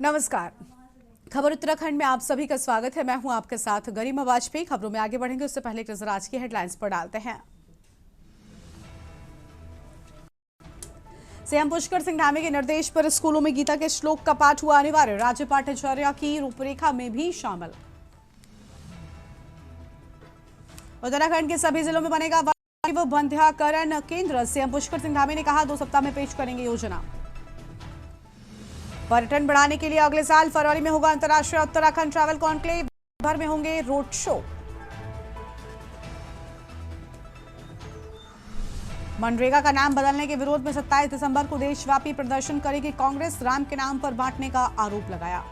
नमस्कार। खबर उत्तराखंड में आप सभी का स्वागत है। मैं हूं आपके साथ गरिमा वाजपेयी। खबरों में आगे बढ़ेंगे उससे पहले एक नजर आज की हेडलाइंस पर डालते हैं। सीएम पुष्कर सिंह धामी के निर्देश पर स्कूलों में गीता के श्लोक का पाठ हुआ अनिवार्य। राज्य पाठ्यचर्या की रूपरेखा में भी शामिल। उत्तराखंड के सभी जिलों में बनेगा वायु बंध्याकरण केंद्र। सीएम पुष्कर सिंह धामी ने कहा 2 सप्ताह में पेश करेंगे योजना। पर्यटन बढ़ाने के लिए अगले साल फरवरी में होगा अंतर्राष्ट्रीय उत्तराखंड ट्रैवल कॉन्क्लेव। भर में होंगे रोड शो। मनरेगा का नाम बदलने के विरोध में 27 दिसंबर को देशव्यापी प्रदर्शन करेगी कांग्रेस। राम के नाम पर बांटने का आरोप लगाया।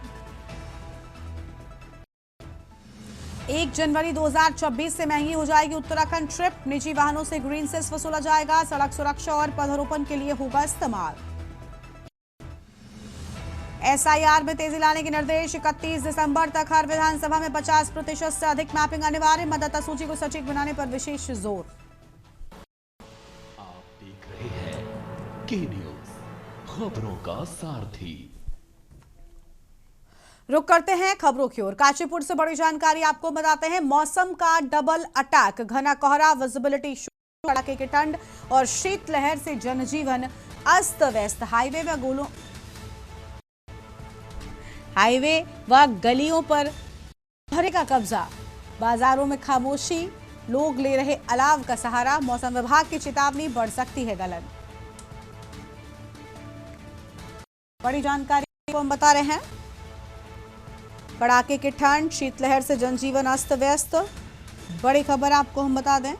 1 जनवरी 2026 से महंगी हो जाएगी उत्तराखंड ट्रिप। निजी वाहनों से ग्रीन सेस वसूला जाएगा। सड़क सुरक्षा और पौधारोपण के लिए होगा इस्तेमाल। एसआईआर में तेजी लाने के निर्देश। 31 दिसंबर तक हर विधानसभा में 50% से अधिक मैपिंग अनिवार्य। मतदाता सूची को सटीक बनाने पर विशेष जोर। आप देख रहे हैं के न्यूज, खबरों का सारथी। रुक करते हैं खबरों की ओर। काशीपुर से बड़ी जानकारी आपको बताते हैं। मौसम का डबल अटैक। घना कोहरा, विजिबिलिटी, कड़ाके की ठंड और शीतलहर से जनजीवन अस्त व्यस्त। हाईवे व गलियों पर कोहरे का कब्जा। बाजारों में खामोशी, लोग ले रहे अलाव का सहारा। मौसम विभाग की चेतावनी, बढ़ सकती है गलन। बड़ी जानकारी को हम बता रहे हैं। कड़ाके की ठंड, शीतलहर से जनजीवन अस्त व्यस्त। बड़ी खबर आपको हम बता दें।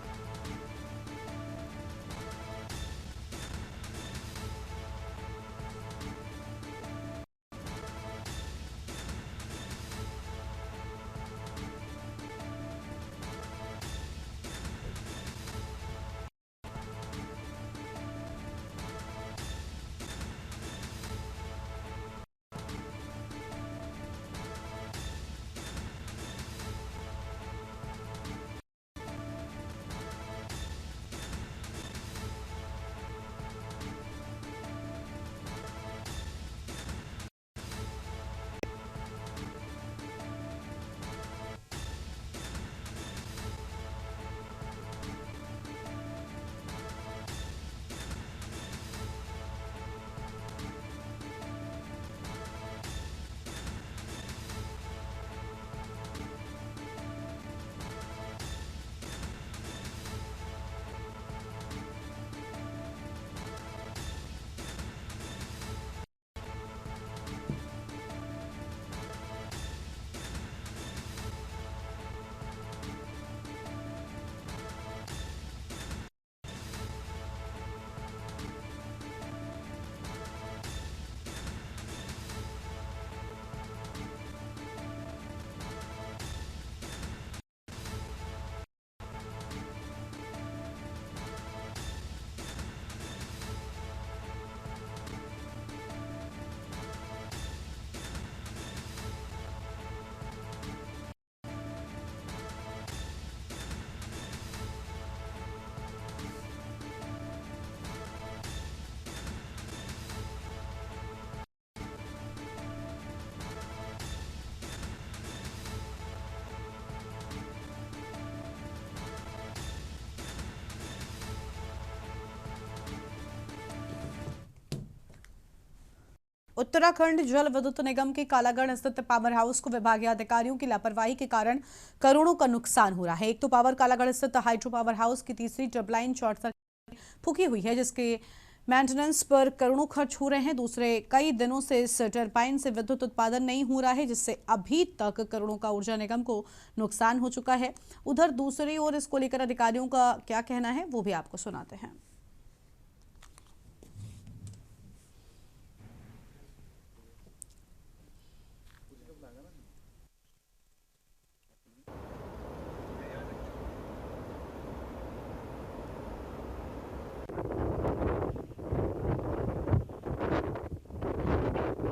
उत्तराखंड जल विद्युत निगम के कालागढ़ स्थित पावर हाउस को विभागीय अधिकारियों की लापरवाही के कारण करोड़ों का नुकसान हो रहा है। एक तो पावर कालागढ़ स्थित हाइड्रो पावर हाउस की तीसरी टर्बाइन शॉर्ट सर्किट फूकी हुई है, जिसके मेंटेनेंस पर करोड़ों खर्च हो रहे हैं। दूसरे कई दिनों से इस टर्बाइन से विद्युत उत्पादन नहीं हो रहा है, जिससे अभी तक करोड़ों का ऊर्जा निगम को नुकसान हो चुका है। उधर दूसरी ओर इसको लेकर अधिकारियों का क्या कहना है, वो भी आपको सुनाते हैं।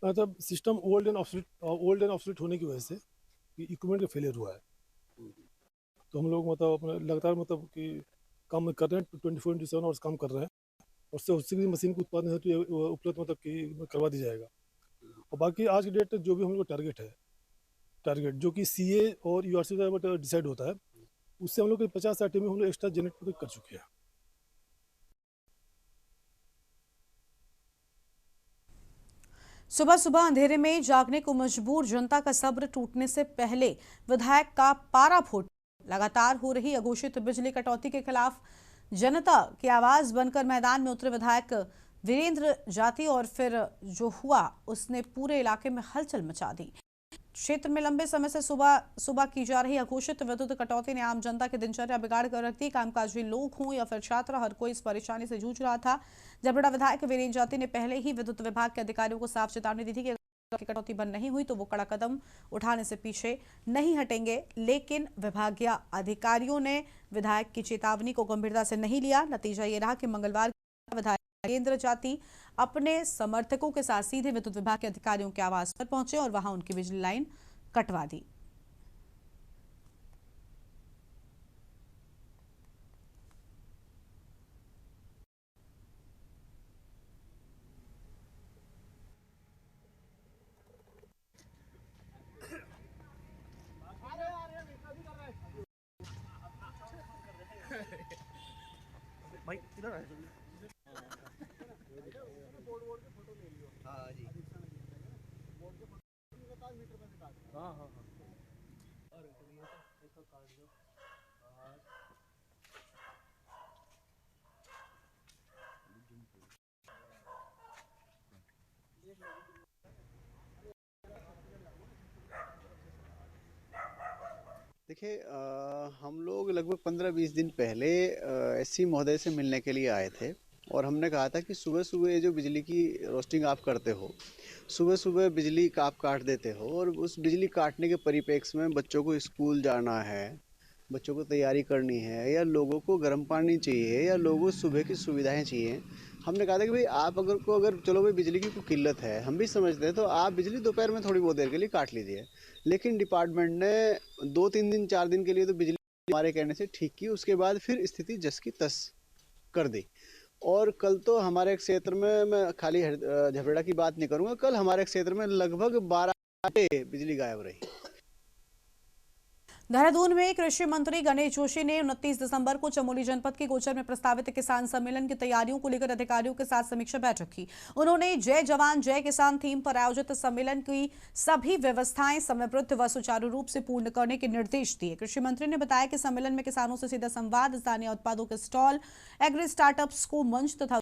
मतलब सिस्टम ओल्ड एंड ऑब्सोलीट होने की वजह से इक्विपमेंट का फेलियर हुआ है। तो हम लोग मतलब अपने लगातार मतलब कि काम कर रहे हैं, 24/7 आवर्स काम कर रहे हैं और उससे उसी मशीन को उत्पादन हेतु उपलब्ध मतलब कि करवा दिया जाएगा। और बाकी आज की डेट जो भी हम लोग टारगेट जो कि सीए और यूआरसी द्वारा डिसाइड होता है, उससे हम लोग 50-60 टीमें हम लोग एक्स्ट्रा जनरेट कर चुके हैं। सुबह सुबह अंधेरे में जागने को मजबूर जनता का सब्र टूटने से पहले विधायक का पारा फूट। लगातार हो रही अघोषित बिजली कटौती के खिलाफ जनता की आवाज बनकर मैदान में उतरे विधायक वीरेंद्र जाति और फिर जो हुआ उसने पूरे इलाके में हलचल मचा दी। क्षेत्र में लंबे समय से सुबह सुबह की जा रही अघोषित विद्युत कटौती ने आम जनता की दिनचर्या बिगाड़ कर रख दी। कामकाजी लोग हों या फिर छात्र, हर कोई इस परेशानी से जूझ रहा था। जबड़ा विधायक वीरेंद्र जाति ने पहले ही विद्युत विभाग के अधिकारियों को साफ चेतावनी दी थी कि अगर कटौती बंद नहीं हुई तो वो कड़ा कदम उठाने से पीछे नहीं हटेंगे, लेकिन विभागीय अधिकारियों ने विधायक की चेतावनी को गंभीरता से नहीं लिया। नतीजा ये रहा कि मंगलवार विधायक वीरेंद्र जाति अपने समर्थकों के साथ सीधे विद्युत विभाग के अधिकारियों के आवास पर पहुंचे और वहां उनकी बिजली लाइन कटवा दी। भाई इधर आ हाँ हाँ हाँ देखिए हम लोग लगभग 15-20 दिन पहले एससी महोदय से मिलने के लिए आए थे और हमने कहा था कि सुबह सुबह ये जो बिजली की रोस्टिंग आप करते हो, सुबह सुबह बिजली का आप काट देते हो और उस बिजली काटने के परिप्रेक्ष्य में बच्चों को स्कूल जाना है, बच्चों को तैयारी करनी है या लोगों को गर्म पानी चाहिए या लोगों को सुबह की सुविधाएं चाहिए। हमने कहा था कि भाई आप अगर चलो भाई बिजली की कोई किल्लत है, हम भी समझते हैं, तो आप बिजली दोपहर में थोड़ी बहुत देर के लिए काट लीजिए। लेकिन डिपार्टमेंट ने 2-3 दिन 4 दिन के लिए तो बिजली हमारे कहने से ठीक की, उसके बाद फिर स्थिति जस की तस कर दी। और कल तो हमारे क्षेत्र में, मैं खाली झबरेड़ा की बात नहीं करूंगा, कल हमारे क्षेत्र में लगभग 12 घंटे बिजली गायब रही। देहरादून में कृषि मंत्री गणेश जोशी ने 29 दिसंबर को चमोली जनपद के गोचर में प्रस्तावित किसान सम्मेलन की तैयारियों को लेकर अधिकारियों के साथ समीक्षा बैठक की। उन्होंने जय जवान जय किसान थीम पर आयोजित सम्मेलन की सभी व्यवस्थाएं समयबद्ध व सुचारू रूप से पूर्ण करने के निर्देश दिए। कृषि मंत्री ने बताया कि सम्मेलन में किसानों से सीधा संवाद, स्थानीय उत्पादों के स्टॉल, एग्री स्टार्टअप्स को मंच तथा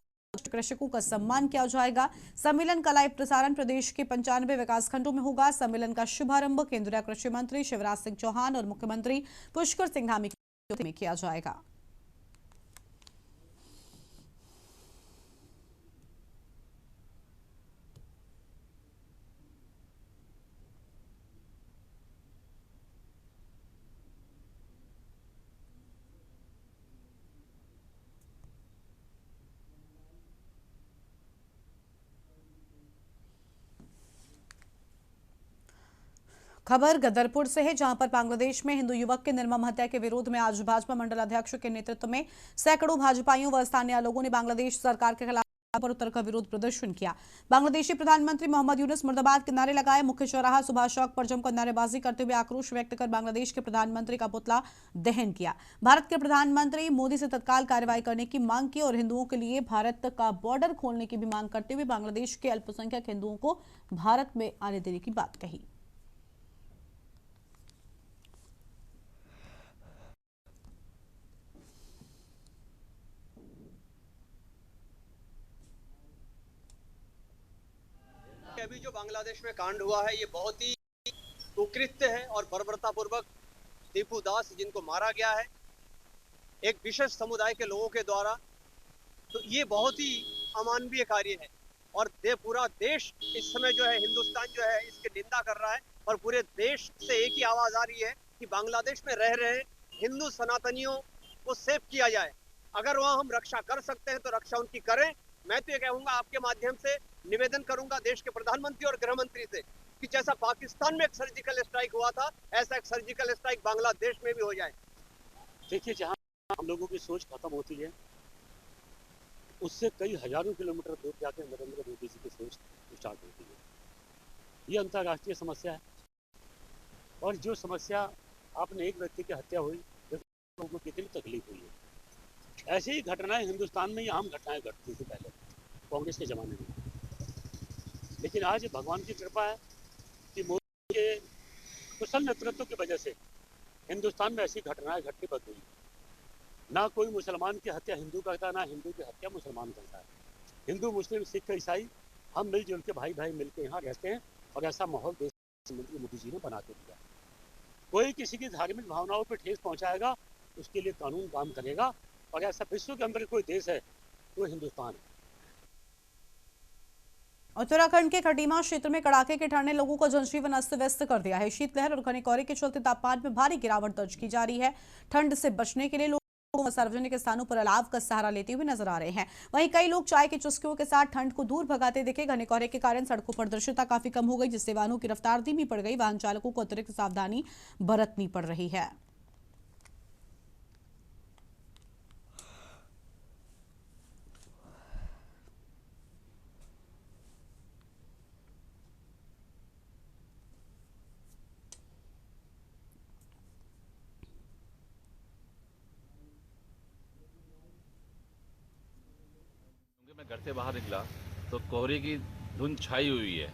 कृषकों का सम्मान किया जाएगा। सम्मेलन का लाइव प्रसारण प्रदेश के 95 विकासखंडों में होगा। सम्मेलन का शुभारंभ केंद्रीय कृषि मंत्री शिवराज सिंह चौहान और मुख्यमंत्री पुष्कर सिंह धामी में किया जाएगा। खबर गदरपुर से है, जहां पर बांग्लादेश में हिंदू युवक के निर्मम हत्या के विरोध में आज भाजपा मंडल अध्यक्ष के नेतृत्व में सैकड़ों भाजपाइयों व स्थानीय लोगों ने बांग्लादेश सरकार के खिलाफ पर उतर कर विरोध प्रदर्शन किया। बांग्लादेशी प्रधानमंत्री मोहम्मद यूनुस मुर्दाबाद के नारे लगाए। मुख्य चौराहा सुभाष चौक पर जमकर नारेबाजी करते हुए आक्रोश व्यक्त कर बांग्लादेश के प्रधानमंत्री का पुतला दहन किया। भारत के प्रधानमंत्री मोदी से तत्काल कार्रवाई करने की मांग की और हिंदुओं के लिए भारत का बॉर्डर खोलने की भी मांग करते हुए बांग्लादेश के अल्पसंख्यक हिंदुओं को भारत में आने देने की बात कही। अभी जो बांग्लादेश में कांड हुआ है ये बहुत ही कुकृत्य है और बर्बरतापूर्वक दीपू दास जिनको मारा गया है एक विशेष समुदाय के लोगों के द्वारा, तो ये बहुत ही अमानवीय कार्य है। और पूरा देश इस समय जो है, हिंदुस्तान जो है इसकी निंदा कर रहा है और पूरे देश से एक ही आवाज आ रही है कि बांग्लादेश में रह रहे हिंदू सनातनियों को सेव किया जाए। अगर वहाँ हम रक्षा कर सकते हैं तो रक्षा उनकी करें। मैं तो ये कहूंगा, आपके माध्यम से निवेदन करूंगा देश के प्रधानमंत्री और गृह मंत्री से कि जैसा पाकिस्तान में एक सर्जिकल स्ट्राइक हुआ था, ऐसा एक सर्जिकल स्ट्राइक बांग्लादेश में भी हो जाए। देखिए, जहां हम लोगों की सोच खत्म होती है उससे कई हजारों किलोमीटर दूर जाके नरेंद्र मोदी जी की सोच स्टार्ट होती है। ये अंतर्राष्ट्रीय समस्या है। और जो समस्या आपने एक व्यक्ति की हत्या हुई, लोगों को कितनी तकलीफ हुई है। ऐसी ही घटनाएं हिंदुस्तान में, ये आम घटनाएं घटती थी पहले कांग्रेस के ज़माने में। लेकिन आज भगवान की कृपा है कि मोदी के कुशल नेतृत्व की वजह से हिंदुस्तान में ऐसी घटनाएं घटनी बंद हुई। ना कोई मुसलमान की हत्या हिंदू करता, ना हिंदू की हत्या मुसलमान करता है। हिंदू, मुस्लिम, सिख, ईसाई हम मिलजुल के भाई भाई मिलकर यहाँ रहते हैं और ऐसा माहौल देश प्रधानमंत्री मोदी जी ने बना के दिया। कोई किसी की धार्मिक भावनाओं पर ठेस पहुंचाएगा, उसके लिए कानून काम करेगा। और ऐसा विश्व के अंदर कोई देश है तो हिंदुस्तान है। उत्तराखंड के खटीमा क्षेत्र में कड़ाके की ठंड ने लोगों को जनजीवन अस्त व्यस्त कर दिया है। शीतलहर और घने कोहरे के चलते तापमान में भारी गिरावट दर्ज की जा रही है। ठंड से बचने के लिए लोग सार्वजनिक स्थानों पर अलाव का सहारा लेते हुए नजर आ रहे हैं। वहीं कई लोग चाय की चुस्कियों के साथ ठंड को दूर भगाते दिखे। घने कोहरे के कारण सड़कों पर दृश्यता काफी कम हो गई, जिससे वाहनों की रफ्तार धीमी पड़ गई। वाहन चालकों को अतिरिक्त सावधानी बरतनी पड़ रही है। मैं घर से बाहर निकला तो कोहरे की धुंध छाई हुई है।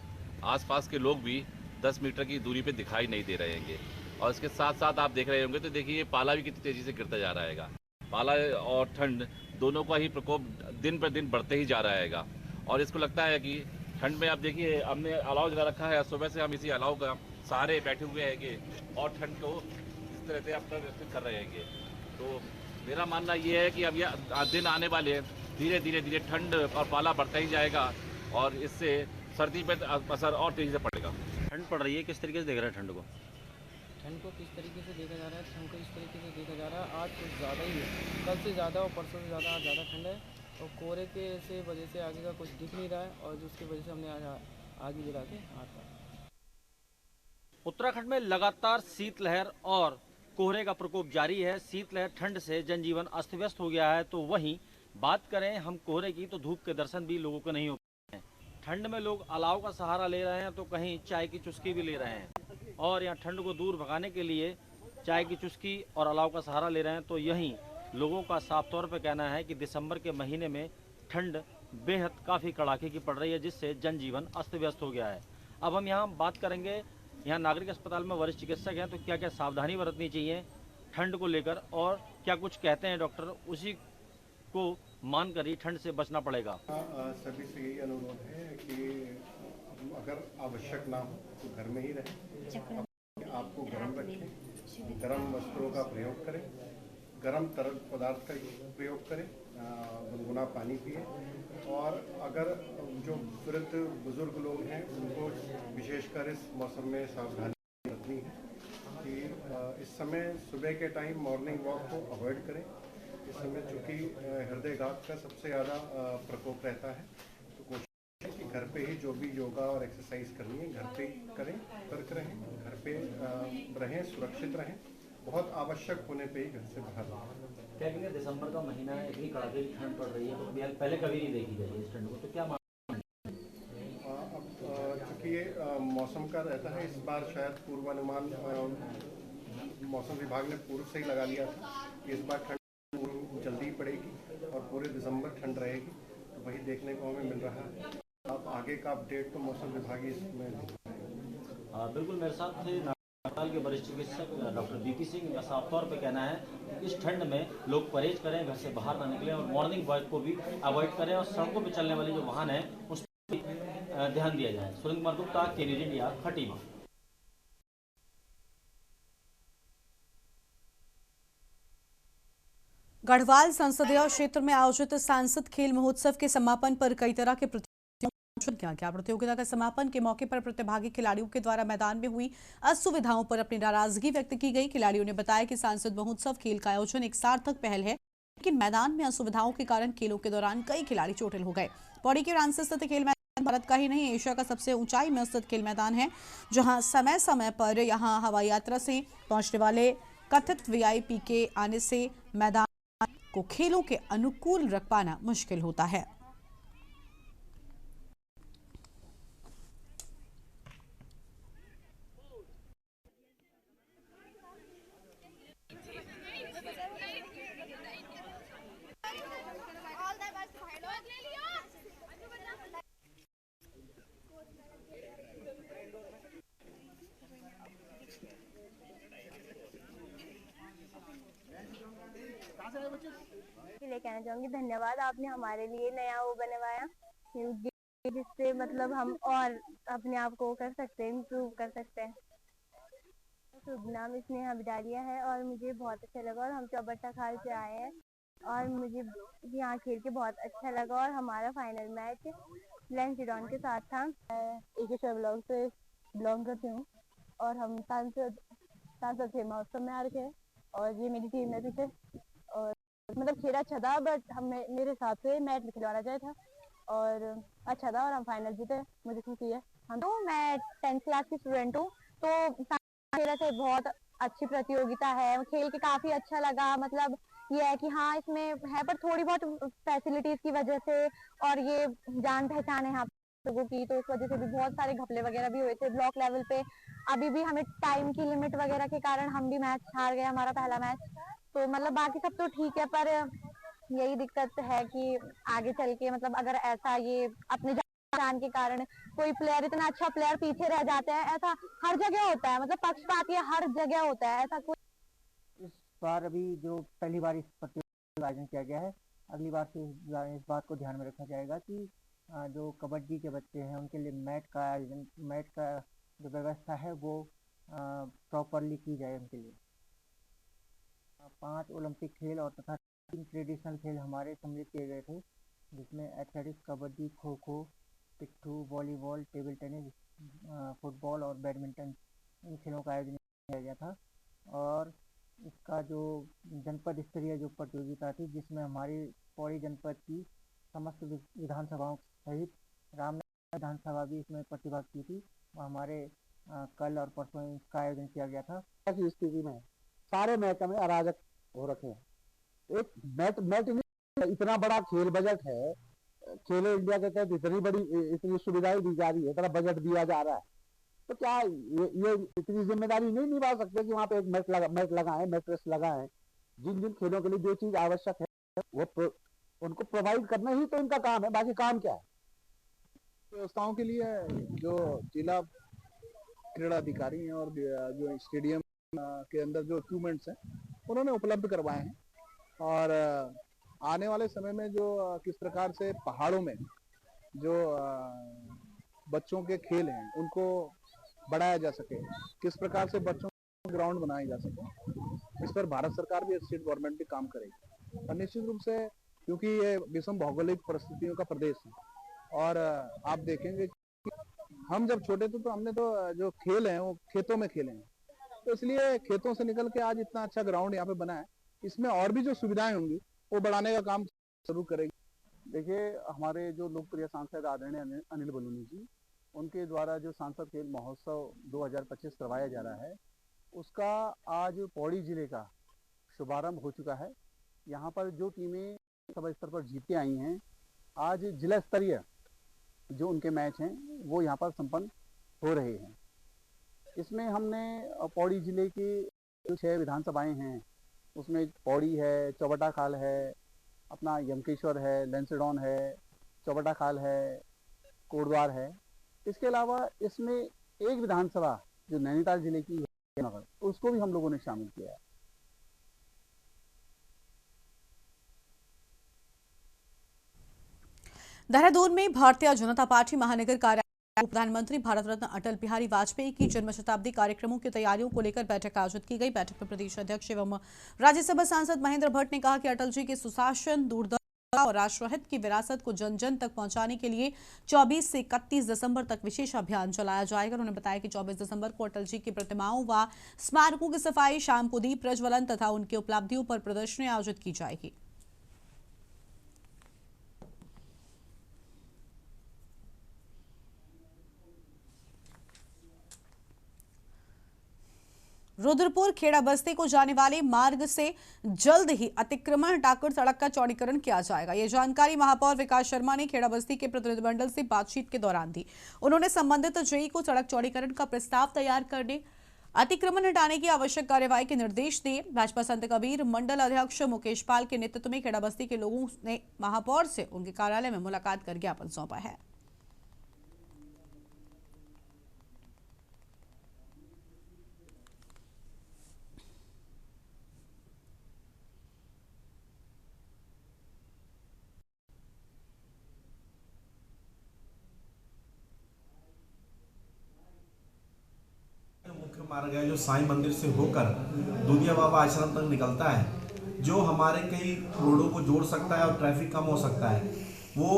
आसपास के लोग भी 10 मीटर की दूरी पे दिखाई नहीं दे रहे होंगे। और इसके साथ साथ आप देख रहे होंगे तो देखिए पाला भी कितनी तेजी से गिरता जा रहा है। पाला और ठंड दोनों का ही प्रकोप दिन पर दिन बढ़ते ही जा रहा है। और इसको लगता है कि ठंड में आप देखिए हमने अलाव जला रखा है। सुबह से हम इसी अलाव का सहारे बैठे हुए हैं और ठंड को इस तरह से अपना व्यवस्थित कर रहे हैं। तो मेरा मानना ये है कि अब ये दिन आने वाले हैं, धीरे धीरे ठंड और पाला बढ़ता ही जाएगा और इससे सर्दी पर असर और तेजी से पड़ेगा। ठंड पड़ रही है, किस तरीके से देख रहे हैं ठंड को? ठंड को किस तरीके से देखा जा रहा है? ठंड को इस तरीके से देखा जा रहा है, आज कुछ ज़्यादा ही है। कल से ज़्यादा और परसों से ज़्यादा आज ज़्यादा ठंड है और कोहरे के से वजह से आगे का कुछ दिख नहीं रहा है और जिसकी वजह से हमने आज आगे जला के आता। उत्तराखंड में लगातार शीतलहर और कोहरे का प्रकोप जारी है। शीतलहर ठंड से जनजीवन अस्त व्यस्त हो गया है, तो वहीं बात करें हम कोहरे की तो धूप के दर्शन भी लोगों को नहीं हो पाए हैं। ठंड में लोग अलाव का सहारा ले रहे हैं तो कहीं चाय की चुस्की भी ले रहे हैं। और यहाँ ठंड को दूर भगाने के लिए चाय की चुस्की और अलाव का सहारा ले रहे हैं। तो यहीं लोगों का साफ तौर पर कहना है कि दिसंबर के महीने में ठंड बेहद काफ़ी कड़ाके की पड़ रही है, जिससे जनजीवन अस्त व्यस्त हो गया है। अब हम यहाँ बात करेंगे, यहाँ नागरिक अस्पताल में वरिष्ठ चिकित्सक हैं, तो क्या क्या सावधानी बरतनी चाहिए ठंड को लेकर और क्या कुछ कहते हैं डॉक्टर, उसी को मानकर ही ठंड से बचना पड़ेगा। सभी से यही अनुरोध है कि अगर आवश्यक ना हो तो घर में ही रहें, आपको गर्म रखें, गर्म वस्त्रों का प्रयोग करें, गर्म तरल पदार्थ का प्रयोग करें, गुनगुना पानी पिए। और अगर जो वृद्ध बुजुर्ग लोग हैं उनको विशेषकर इस मौसम में सावधानी रखनी है कि इस समय सुबह के टाइम मॉर्निंग वॉक को अवॉइड करें। इस समय चूँकि हृदयघात का सबसे ज़्यादा प्रकोप रहता है, तो कोशिश है कि घर पे ही जो भी योगा और एक्सरसाइज करनी है घर पे करें, सतर्क रहें, घर पे रहें, सुरक्षित रहें, बहुत आवश्यक होने पे ही घर से बाहर रहें। क्या कहेंगे, दिसंबर का महीना है, इतनी कड़ाके की ठंड पड़ रही है, तो पहले कभी नहीं देखी गई इस ठंड को, तो क्या अब चूँकि ये मौसम का रहता है, इस बार शायद पूर्वानुमान मौसम विभाग ने पूर्व से ही लगा लिया था कि इस बार ठंड जल्दी पड़ेगी और पूरे दिसंबर ठंड रहेगी, तो वही देखने को हमें मिल रहा है। अब आगे का अपडेट तो मौसम विभाग इसमें बिल्कुल। मेरे साथ थे अस्पताल के वरिष्ठ चिकित्सक डॉक्टर बीपी सिंह का साफ तौर पे कहना है कि इस ठंड में लोग परहेज करें, घर से बाहर ना निकलें और मॉर्निंग वॉक को भी अवॉइड करें और सड़कों पर चलने वाले जो वाहन हैं उस पर ध्यान दिया जाए। सुरेंद्र कुमार गुप्ता, के न्यूज़ इंडिया, खटीमा। गढ़वाल संसदीय क्षेत्र में आयोजित सांसद खेल महोत्सव के समापन पर कई तरह के किया गया। प्रतियोगिता के समापन के मौके पर प्रतिभागी खिलाड़ियों के द्वारा मैदान में हुई असुविधाओं पर अपनी नाराजगी व्यक्त की गई। खिलाड़ियों ने बताया कि सांसद महोत्सव खेल का आयोजन एक सार्थक पहल है, लेकिन मैदान में असुविधाओं के कारण खेलों के दौरान कई खिलाड़ी चोटिल हो गए। पौड़ी के रांची स्थित खेल मैदान भारत का ही नहीं एशिया का सबसे ऊंचाई में स्थित खेल मैदान है, जहां समय समय पर यहां हवाई यात्रा से पहुंचने वाले कथित VIP के आने से मैदान को खेलों के अनुकूल रख पाना मुश्किल होता है। लिए कहना चाहूंगी धन्यवाद, आपने हमारे लिए नया वो बनवाया जिससे मतलब हम और अपने आप को कर सकते हैं, इम्प्रूव कर सकते हैं। शुभ नाम स्नेहा बिडालिया है और मुझे बहुत अच्छा लगा और हम चौबट्टा खाल से आए हैं और मुझे यहाँ खेल के बहुत अच्छा लगा और हमारा फाइनल मैच लेंसिडॉन के साथ था। मैं ब्लॉग से बिलोंग करती हूँ और हम सांसद थे महोत्सव में आ रखे हैं और ये मेरी टीम है पीछे और मतलब खेल अच्छा था बट मेरे हिसाब से मैच खिलवाना चाहिए था और अच्छा था और हम फाइनल जीते, मुझे खुशी है। मैं 10th क्लास की स्टूडेंट हूँ तो खेल से बहुत अच्छी प्रतियोगिता है, खेल के काफी अच्छा लगा। मतलब ये है कि हाँ इसमें है पर थोड़ी बहुत फैसिलिटीज की वजह से और ये जान पहचान है यहाँ लोगों की तो उस वजह से भी बहुत सारे घपले वगैरह भी हुए थे ब्लॉक लेवल पे। अभी भी हमें टाइम की लिमिट वगैरह के कारण हम भी मैच हार गए, हमारा पहला मैच। तो मतलब बाकी सब तो ठीक है पर यही दिक्कत है कि आगे चल के मतलब अगर ऐसा ये अपने जान के कारण कोई प्लेयर इतना अच्छा प्लेयर पीछे रह जाते हैं, ऐसा हर जगह होता है, मतलब पक्षपात ये हर जगह होता है ऐसा कोई। इस बार अभी जो पहली बार इस प्रतियोगिता का आयोजन किया गया है, अगली बार से इस बात को ध्यान में रखा जाएगा कि जो कबड्डी के बच्चे हैं उनके लिए मैच का जो व्यवस्था है वो प्रॉपरली की जाए उनके लिए। 5 ओलंपिक खेल और तथा 3 ट्रेडिशनल खेल हमारे सम्मिलित किए गए थे जिसमें एथलेटिक्स, कबड्डी, खो खो, पिट्ठू, वॉलीबॉल, टेबल टेनिस, फुटबॉल और बैडमिंटन इन खेलों का आयोजन किया गया था। और इसका जो जनपद स्तरीय जो प्रतियोगिता थी जिसमें हमारी पौड़ी जनपद की समस्त विधानसभाओं सहित रामनगर विधानसभा भी इसमें प्रतिभाग की थी। हमारे कल और परसों इसका आयोजन किया गया था। ऐसी स्थिति में सारे मैच में अराजक हो रखे हैं। एक मैच इतना बड़ा खेल बजट है, खेलो इंडिया के तहत इतनी सुविधाएं दी जा रही है, इतना बजट दिया जा रहा है, तो क्या ये इतनी जिम्मेदारी नहीं निभा सकते कि वहाँ पे एक मैच लगाएं, मैट्रेस लगाएं। जिन जिन खेलों के लिए जो चीज आवश्यक है वो उनको प्रोवाइड करना ही तो इनका काम है, बाकी काम क्या है। व्यवस्थाओं के लिए जो जिला क्रीड़ा अधिकारी हैं और जो स्टेडियम के अंदर जो इक्विपमेंट्स हैं उन्होंने उपलब्ध करवाए हैं और आने वाले समय में जो किस प्रकार से पहाड़ों में जो बच्चों के खेल हैं उनको बढ़ाया जा सके, किस प्रकार से बच्चों को ग्राउंड बनाए जा सके, इस पर भारत सरकार भी, स्टेट गवर्नमेंट भी काम करेगी। और निश्चित रूप से क्योंकि ये विषम भौगोलिक परिस्थितियों का प्रदेश है और आप देखेंगे कि हम जब छोटे थे तो हमने तो जो खेल हैं वो खेतों में खेले हैं, तो इसलिए खेतों से निकल के आज इतना अच्छा ग्राउंड यहाँ पे बना है। इसमें और भी जो सुविधाएं होंगी वो बढ़ाने का काम शुरू करेगी। देखिए, हमारे जो लोकप्रिय सांसद आदरणीय अनिल बलूनी जी, उनके द्वारा जो सांसद खेल महोत्सव 2025 करवाया जा रहा है उसका आज पौड़ी जिले का शुभारंभ हो चुका है। यहाँ पर जो टीमें सब स्तर पर जीत के आई हैं, आज जिला स्तरीय जो उनके मैच हैं वो यहाँ पर संपन्न हो रहे हैं। इसमें हमने पौड़ी जिले की जो 6 विधानसभाएं हैं उसमें पौड़ी है, चौबट्टा खाल है, अपना यमकेश्वर है, लेंसिडॉन है, चौबट्टा खाल है, कोटद्वार है। इसके अलावा इसमें एक विधानसभा जो नैनीताल जिले की है नगर, उसको भी हम लोगों ने शामिल किया है। देहरादून में भारतीय जनता पार्टी महानगर कार्यालय प्रधानमंत्री भारत रत्न अटल बिहारी वाजपेयी की जन्म शताब्दी कार्यक्रमों की तैयारियों को लेकर बैठक आयोजित की गई। बैठक में प्रदेश अध्यक्ष एवं राज्यसभा सांसद महेंद्र भट्ट ने कहा कि अटल जी के सुशासन, दूरदर्शिता और राष्ट्रहित की विरासत को जन जन तक पहुंचाने के लिए 24 से 31 दिसंबर तक विशेष अभियान चलाया जाएगा। उन्होंने बताया कि 24 दिसंबर को अटल जी की प्रतिमाओं व स्मारकों की सफाई, शाम को दीप प्रज्वलन तथा उनकी उपलब्धियों पर प्रदर्शनी आयोजित की जाएगी। रुद्रपुर खेड़ा बस्ती को जाने वाले मार्ग से जल्द ही अतिक्रमण हटाकर सड़क का चौड़ीकरण किया जाएगा। ये जानकारी महापौर विकास शर्मा ने खेड़ा बस्ती के प्रतिनिधिमंडल से बातचीत के दौरान दी। उन्होंने संबंधित जेई को सड़क चौड़ीकरण का प्रस्ताव तैयार करने, अतिक्रमण हटाने की आवश्यक कार्यवाही के निर्देश दिए। भाजपा संत कबीर मंडल अध्यक्ष मुकेश पाल के नेतृत्व में खेड़ा बस्ती के लोगों ने महापौर से उनके कार्यालय में मुलाकात कर ज्ञापन सौंपा है। मार्ग है जो साईं मंदिर से होकर दूधिया बाबा आश्रम तक निकलता है, जो हमारे कई रोडों को जोड़ सकता है और ट्रैफिक कम हो सकता है। वो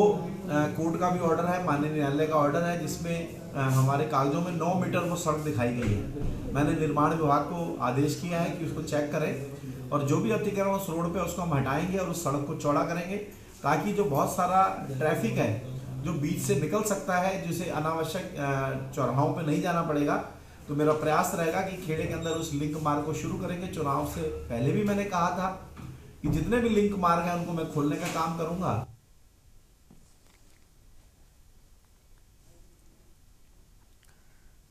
कोर्ट का भी ऑर्डर है, माननीय न्यायालय का ऑर्डर है, जिसमें हमारे कागजों में 9 मीटर वो सड़क दिखाई गई है। मैंने निर्माण विभाग को आदेश किया है कि उसको चेक करें और जो भी अतिक्रमण उस रोड पे उसको हम हटाएंगे और उस सड़क को चौड़ा करेंगे, ताकि जो बहुत सारा ट्रैफिक है जो बीच से निकल सकता है, जिसे अनावश्यक चौराहों पे नहीं जाना पड़ेगा। तो मेरा प्रयास रहेगा कि खेड़े के अंदर उस लिंक मार्ग को शुरू करेंगे। चुनाव से पहले भी मैंने कहा था कि जितने भी लिंक मार्ग हैं उनको मैं खोलने का काम करूंगा।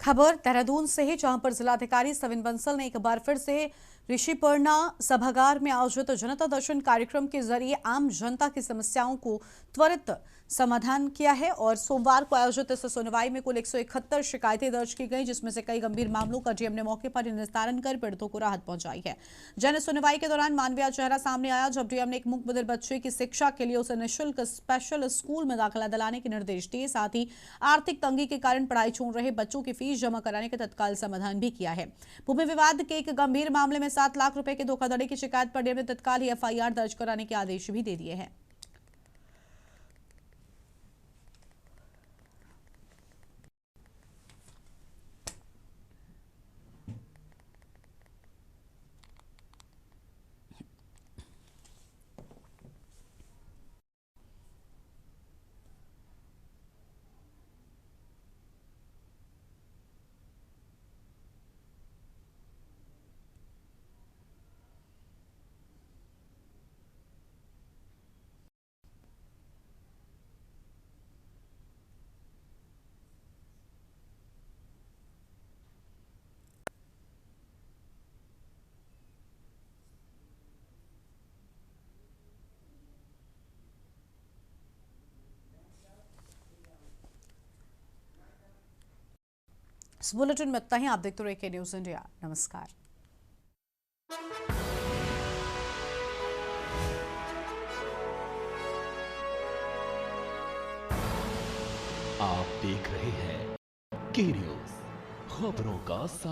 खबर देहरादून से है, जहां पर जिलाधिकारी सविन बंसल ने एक बार फिर से ऋषिपर्णा सभागार में आयोजित जनता दर्शन कार्यक्रम के जरिए आम जनता की समस्याओं को त्वरित समाधान किया है। और सोमवार को आयोजित इस सुनवाई में कुल 171 शिकायतें दर्ज की गई, जिसमें से कई गंभीर मामलों का डीएम ने मौके पर निस्तारण कर पीड़ितों को राहत पहुंचाई है। जन सुनवाई के दौरान मानवीय चेहरा सामने आया, जब डीएम ने एक मूक बधिर बच्चे की शिक्षा के लिए उसे निःशुल्क स्पेशल स्कूल में दाखिला दिलाने के निर्देश दिए। साथ ही आर्थिक तंगी के कारण पढ़ाई छोड़ रहे बच्चों की फीस जमा कराने का तत्काल समाधान भी किया है। भूमि विवाद के एक गंभीर मामले में 7 लाख रुपए की धोखाधड़ी की शिकायत पर डीएम ने तत्काल ही एफआईआर दर्ज कराने के आदेश भी दे दिए हैं। इस बुलेटिन में इतना ही। आप देखते रहिए न्यूज़ इंडिया। नमस्कार। आप देख रहे हैं के न्यूज़, खबरों का साथ।